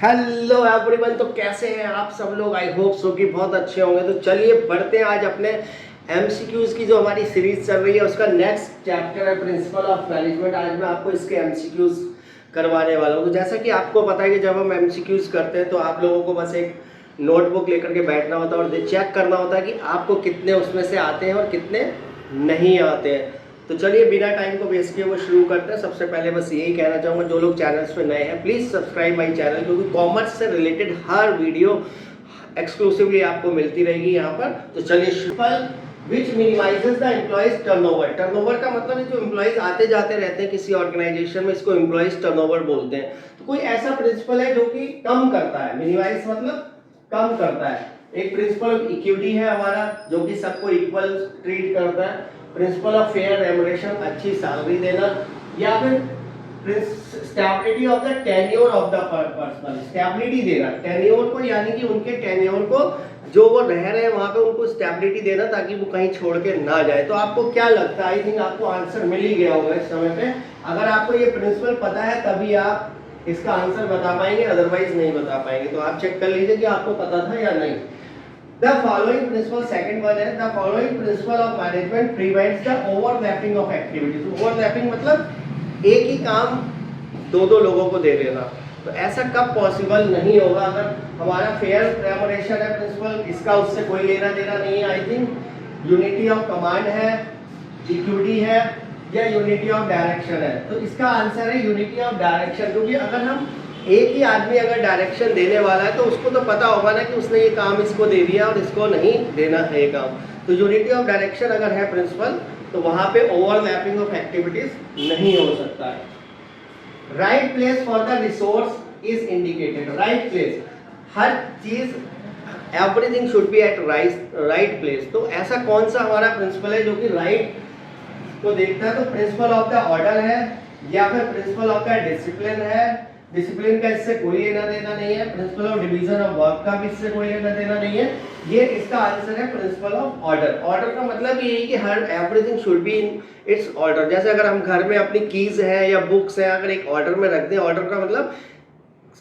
Hello everyone, तो कैसे हैं आप सब लोग। आई होप सो कि बहुत अच्छे होंगे। तो चलिए बढ़ते हैं आज अपने एमसीक्यूज की जो हमारी सीरीज चल रही है उसका नेक्स्ट चैप्टर है प्रिंसिपल ऑफ मैनेजमेंट। आज मैं आपको इसके एमसीक्यूज करवाने वाला हूँ। तो जैसा कि आपको पता है कि जब हम एमसीक्यूज करते हैं तो आप लोगों को बस एक नोटबुक लेकर के बैठना होता है और चेक करना होता है कि आपको कितने उसमें से आते हैं और कितने नहीं आते हैं। तो चलिए बिना टाइम को वेस्ट किए वो शुरू करते हैं। सबसे पहले बस यही कहना चाहूँगा, जो लोग चैनल्स पे नए हैं प्लीज़ सब्सक्राइब माई चैनल, क्योंकि कॉमर्स से रिलेटेड हर वीडियो एक्सक्लूसिवली आपको मिलती रहेगी यहाँ पर। तो चलिए, simple which minimises the employees turnover. Turnover का मतलब है जो एम्प्लॉयज आते जाते रहते हैं किसी ऑर्गेनाइजेशन में, इसको एम्प्लॉयज टर्नओवर बोलते हैं। तो कोई ऐसा प्रिंसिपल है जो कि कम करता है, मिनिमाइज मतलब कम करता है। एक प्रिंसिपल ऑफ इक्विटी है हमारा, जो कि सबको इक्वल ट्रीट करता है। प्रिंसिपल ऑफ फेयर रेमुनरेशन, अच्छी सैलरी देना। या फिर stability of the tenure of the person, stability देना टेन्योर को, यानी कि उनके टेन्योर को जो वो रह रहे हैं वहां पे उनको स्टेबिलिटी देना ताकि वो कहीं छोड़ के ना जाए। तो आपको क्या लगता है? आई थिंक आपको आंसर मिल ही गया होगा इस समय पे। अगर आपको ये प्रिंसिपल पता है तभी आप इसका आंसर बता पाएंगे, अदरवाइज नहीं बता पाएंगे। तो आप चेक कर लीजिए कि आपको पता था या नहीं। The following principle, second one है, the following principle of management prevents the overlapping of activities। overlapping मतलब एक ही काम दो लोगों को दे देना। तो ऐसा कब पॉसिबल नहीं होगा? अगर हमारा फेयर रेमुनरेशन है प्रिंसिपल, इसका उससे कोई लेना देना नहीं है। I think unity of command है, इक्विटी है, या यूनिटी ऑफ डायरेक्शन है। तो इसका आंसर है यूनिटी ऑफ डायरेक्शन, क्योंकि अगर हम एक ही आदमी अगर डायरेक्शन देने वाला है तो उसको तो पता होगा ना कि उसने ये काम इसको दे दिया और इसको नहीं देना है ये काम। तो यूनिटी ऑफ डायरेक्शन अगर है प्रिंसिपल तो वहां पे ओवरलैपिंग ऑफ एक्टिविटीज नहीं हो सकता है। Right place for the resource is indicated. Right place, हर चीज everything should be at right place. तो ऐसा कौन सा हमारा प्रिंसिपल है जो कि राइट को देखता है? तो प्रिंसिपल ऑफ द ऑर्डर है, या फिर प्रिंसिपल ऑफ द डिसिप्लिन है। डिसिप्लिन का इससे कोई लेना देना नहीं है। Principle of division of work का भी इससे कोई लेना देना नहीं है। ये इसका आंसर है प्रिंसिपल ऑफ ऑर्डर। ऑर्डर का मतलब ये है कि her everything should be in its order. जैसे अगर हम घर में अपनी कीज है या बुक्स है अगर एक ऑर्डर में रख दें, ऑर्डर का मतलब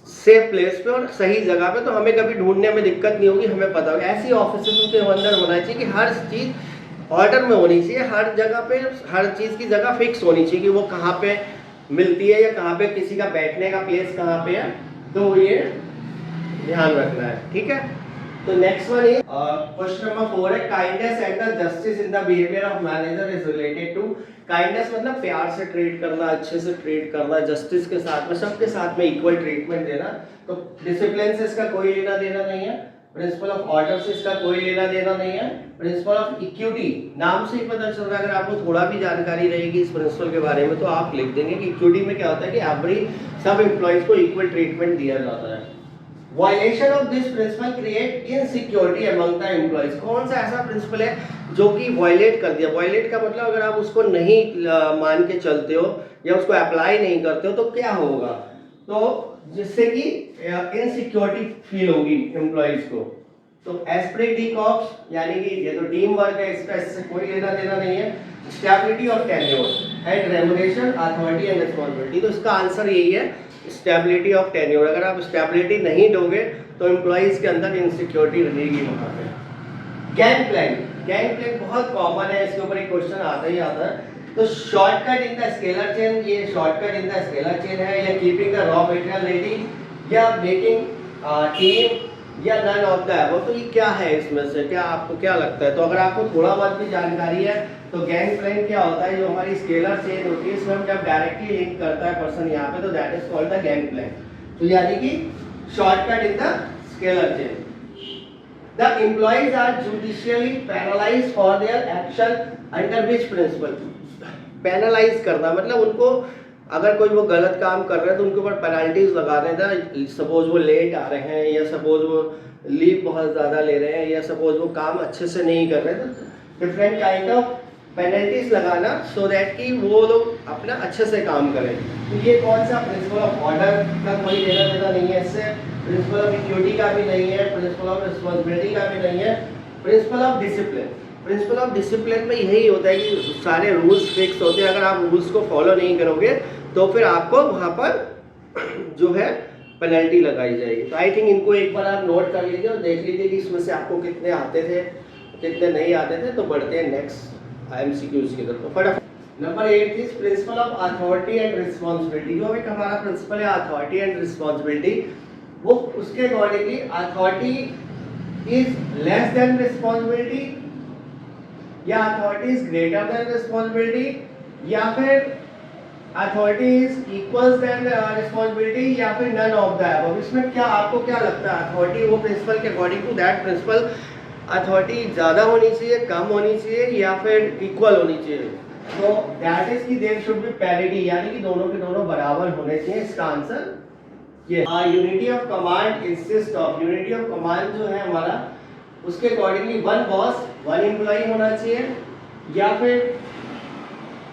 सेफ प्लेस पे और सही जगह पे, तो हमें कभी ढूंढने में दिक्कत नहीं होगी, हमें पता होगा। ऐसी ऑफिस के अंदर होना चाहिए कि हर चीज ऑर्डर में होनी चाहिए, हर जगह पे हर चीज की जगह फिक्स होनी चाहिए कि वो कहाँ पे मिलती है या कहाँ पे किसी का बैठने का प्लेस कहाँ पे है। तो ये ध्यान रखना है, ठीक है। तो नेक्स्ट वन है क्वेश्चन नंबर 4 है, kindness and the justice in the behaviour of manager is related to. Kindness मतलब प्यार से ट्रीट करना, अच्छे से ट्रीट करना, जस्टिस के साथ में सबके साथ में इक्वल ट्रीटमेंट देना। तो डिसिप्लिन से इसका कोई लेना देना नहीं है। प्रिंसिपल ऑफ ऑर्डर से इसका कोई लेना देना नहीं है। प्रिंसिपल ऑफ इक्विटी, नाम से ही पता चल रहा है, अगर आपको थोड़ा भी जानकारी रहेगी इस प्रिंसिपल के बारे में तो आप लिख देंगे कि इक्विटी में क्या होता है कि एवरी सब एम्प्लॉइज को इक्वल ट्रीटमेंट दिया जाता है। Violation of this principle create insecurity among the employees. कौन सा ऐसा प्रिंसिपल है जो कि वायलेट कर दिया? वायलेट का मतलब अगर आप उसको नहीं मान के चलते हो या उसको अप्लाई नहीं करते हो तो क्या होगा? तो जिससे कि इनसिक्योरिटी फील होगी एम्प्लॉइज को। तो एस्पिरिट डी कॉर्प्स, यानी कि ये तो टीम वर्क है, इसका इससे कोई लेना देना नहीं है। Stability of tenure and remuneration, authority and responsibility. तो इसका आंसर यही है, स्टेबिलिटी ऑफ टेन्योर। अगर आप स्टेबिलिटी नहीं दोगे तो एम्प्लॉइज के अंदर इनसिक्योरिटी रहेगी वहां पे। गैंग प्लान, गैंग प्लान बहुत कॉमन है, इसके ऊपर एक क्वेश्चन आता ही आता है। तो shortcut in the scalar chain, ये shortcut in the scalar chain है, या keeping the raw material ready, या मेकिंग टीम, या नन ऑफ द अबव। तो ये क्या है इसमें से? क्या आपको क्या लगता है? तो अगर आपको थोड़ा बहुत भी जानकारी है तो गैंग प्लान क्या होता है? जो हमारी स्केलर चेन होती है इसमें हम जब डायरेक्टली लिंक करता है पर्सन यहाँ पे, तो that is called the gang plan. तो यानी कि shortcut in the scalar chain. The employees are judicially penalized for their action under which principle? Penalise करना मतलब उनको, अगर कोई वो गलत काम कर रहे हैं तो उनके ऊपर पेनल्टीज लगा रहे हैं। सपोज वो लेट आ रहे हैं, या सपोज वो लीव बहुत ज़्यादा ले रहे हैं, या सपोज वो काम अच्छे से नहीं कर रहे हैं, तो डिफरेंट काइंड ऑफ पेनल्टीज लगाना सो दैट कि वो लोग अपना अच्छे से काम करें। तो ये कौन सा? प्रिंसिपल ऑफ ऑर्डर का कोई लेना देना नहीं है इससे। प्रिंसिपल ऑफ इक्विटी का भी नहीं है। प्रिंसिपल ऑफ रिस्पांसिबिलिटी का भी नहीं है। Principle of discipline, principle of discipline में यही होता है कि सारे रूल्स फिक्स होते हैं। अगर आप रूल्स को फॉलो नहीं करोगे तो फिर आपको वहाँ पर जो है पेनल्टी लगाई जाएगी। तो आई थिंक इनको एक बार आप नोट कर लीजिए और देख लीजिए कि इसमें से आपको कितने आते थे कितने नहीं आते थे। तो बढ़ते हैं नेक्स्ट एमसीक्यूज की तरफ। फटाफट number 8 is principle of authority and responsibility. जो एक हमारा प्रिंसिपल है अथॉरिटी एंड रिस्पांसिबिलिटी, वो उसके accordingly authority is less than responsibility या authority is greater than responsibility या फिर authority is equals than responsibility या फिर नन ऑफ द अबव। इसमें क्या आपको क्या लगता है? अथॉरिटी वो प्रिंसिपल के according to that principle authority ज़्यादा होनी चाहिए, कम होनी चाहिए या फिर इक्वल होनी चाहिए? तो दैट इज की देयर शुड बी पैरिटी, यानी कि दोनों के दोनों बराबर होने चाहिए। इसका आंसर ये unity of command insist of, unity of command जो है हमारा उसके accordingly one boss one employee होना चाहिए या फिर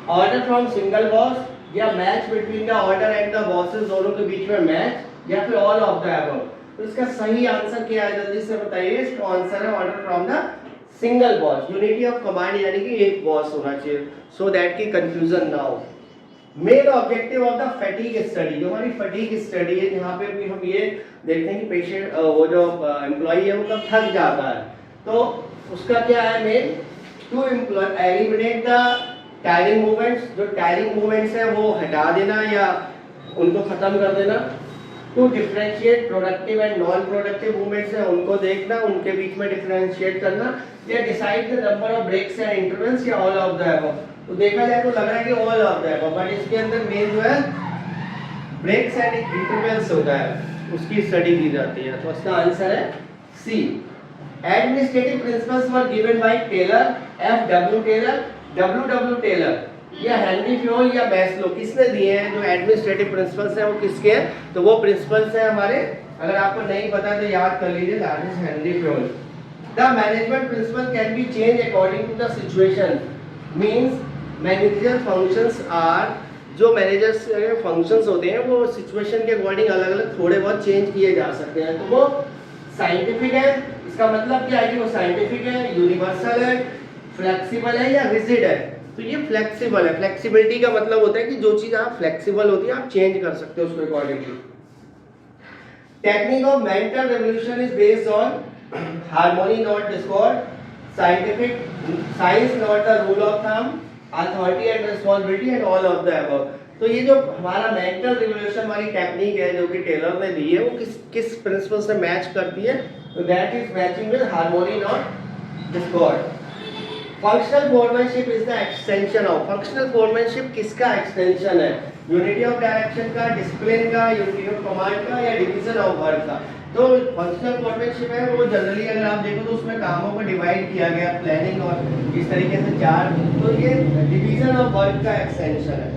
ऑर्डर फ्रॉम सिंगल बॉस या match between the order and the bosses, दोनों के बीच में मैच या फिर ऑल ऑफ द अबव। तो इसका सही आंसर क्या है जल्दी से बताइए? इसका आंसर है order from the single boss. Unity of command यानी कि एक बॉस होना चाहिए, सो दैट की कंफ्यूजन ना हो। Main objective of the fatigue study, जो हमारी फैटिग स्टडी है जहाँ पे भी हम ये देखते हैं कि पेशेंट वो जो एम्प्लॉई है वो कब थक जाता है, तो उसका क्या है main? To eliminate the tiring movements, जो टायरिंग मूवमेंट्स है वो हटा देना या उनको खत्म कर देना। To differentiate productive and non productive movements है उनको देखना, उनके बीच में डिफरेंशिएट करना। या decide the number of breaks and intervals या ऑल ऑफ द अबव। तो देखा जाए तो लग रहा है कि all of the above, but इसके अंदर मेन जो है ब्रेक्स एंड इंटरवल्स होता है, उसकी स्टडी की जाती है। तो इसका आंसर है C. Administrative principles were given by Taylor, F W. Taylor, W Taylor या हेनरी फ्योल या मैस्लो, किसने दिए हैं? जो एडमिनिस्ट्रेटिव प्रिंसिपल्स हैं वो किसके हैं? तो वो प्रिंसिपल्स हैं हमारे, अगर आपको नहीं पता तो याद कर लीजिए, that is Henry Fayol. The management principle can be change according to the situation, means manager functions are, जो मैनेजर्स फंक्शंस होते हैं वो सिचुएशन के अकॉर्डिंग अलग अलग थोड़े बहुत चेंज किए जा सकते हैं। तो वो साइंटिफिक है, इसका मतलब क्या है कि वो साइंटिफिक है, यूनिवर्सल है, फ्लेक्सिबल है या रिजिड है? तो ये फ्लेक्सिबल है। फ्लेक्सिबिलिटी का मतलब होता है कि जो चीज आप फ्लेक्सिबल होती है आप चेंज कर सकते हो उसके accordingly. Technique of mental revolution is based on harmony not Discord, scientific science not the rule of thumb, authority and responsibility and all of the above. तो ये जो हमारा मेंटल रिवोल्यूशन वाली टेक्निक है जो कि टेलर ने दी है वो किस प्रिंसिपल से मैच करती है? तो that is matching with harmony not Discord. Functional foremanship is the extension of, functional foremanship किसका एक्सटेंशन है? यूनिटी ऑफ डायरेक्शन का, डिसिप्लिन का, यूनिटी ऑफ कमांड का या डिवीजन ऑफ वर्क का? तो फंक्शनल फोरमैनशिप है वो जनरली अगर आप देखो तो उसमें कामों को डिवाइड किया गया, प्लानिंग और इस तरीके से चार, तो ये डिवीजन ऑफ वर्क का एक्सटेंशन है।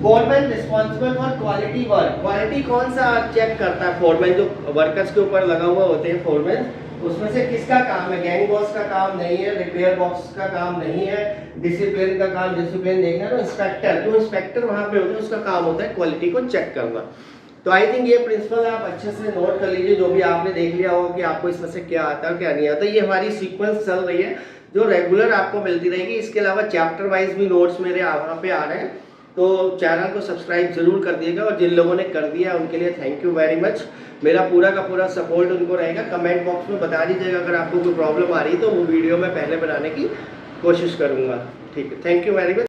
Foreman responsible for quality work, quality कौन सा चेक करता है? फोरमैन जो वर्कर्स के ऊपर लगा हुआ होते हैं फोरमैन, उसमें से किसका काम है? गैंग बॉस का काम नहीं है, रिपेयर बॉक्स का काम नहीं है, डिसिप्लिन का काम डिसिप्लिन देखना, तो इंस्पेक्टर, जो इंस्पेक्टर वहां पे होते हैं उसका काम होता है क्वालिटी को चेक करना। तो आई थिंक ये प्रिंसिपल आप अच्छे से नोट कर लीजिए, जो भी आपने देख लिया होगा कि आपको इसमें से क्या आता है क्या नहीं आता। ये हमारी सीक्वेंस चल रही है जो रेगुलर आपको मिलती रहेगी। इसके अलावा चैप्टर वाइज भी नोट्स मेरे वहाँ पे आ रहे हैं, तो चैनल को सब्सक्राइब जरूर कर दिएगा और जिन लोगों ने कर दिया उनके लिए थैंक यू वेरी मच। मेरा पूरा का पूरा सपोर्ट उनको रहेगा। कमेंट बॉक्स में बता दीजिएगा अगर आपको कोई प्रॉब्लम आ रही है तो वो वीडियो में पहले बनाने की कोशिश करूँगा। ठीक है, थैंक यू वेरी मच।